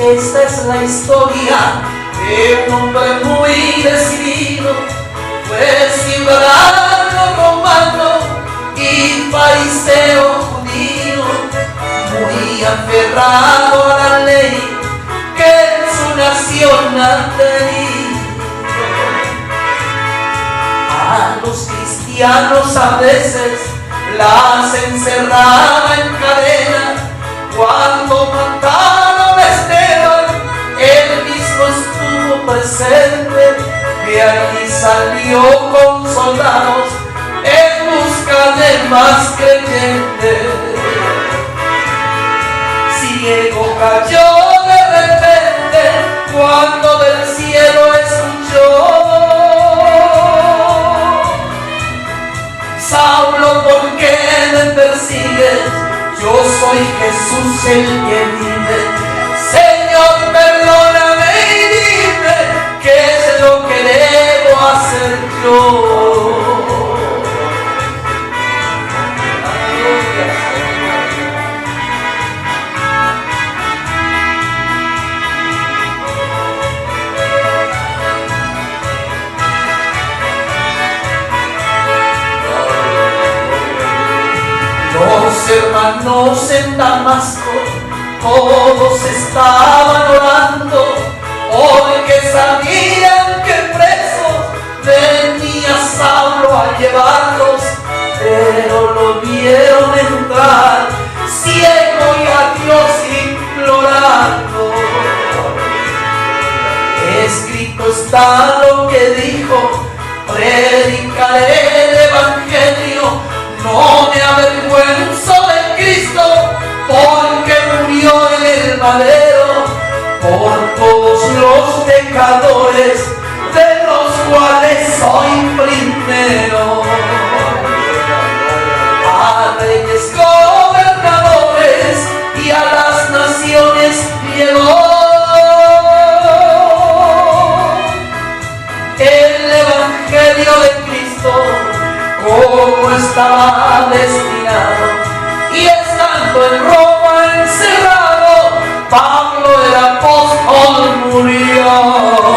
Esta es la historia de un hombre muy decidido, fue ciudadano romano y fariseo judío, muy aferrado a la ley que en su nación ha tenido. A los cristianos a veces las encerraba en cadena. Cuando mataron a Esteban, él mismo estuvo presente. De allí salió con soldados en busca de más creyentes. Ciego cayó de repente cuando del cielo escuchó: Saulo, ¿por qué me persigues? Yo soy Jesús el que vive. Señor, perdóname y dime qué es lo que debo hacer yo. Los hermanos en Damasco, todos estaban orando, porque sabían que presos venía Saulo a llevarlos, pero lo vieron entrar, ciego y a Dios implorando. Escrito está lo que dijo: predicaré el evangelio. No me avergüenzo de Cristo, porque murió en el madero por todos los pecadores, de los cuales soy primero. A reyes, gobernadores y a las naciones llegó el evangelio de Cristo, como estaba destinado. Y estando en Roma encerrado, Pablo el apóstol murió.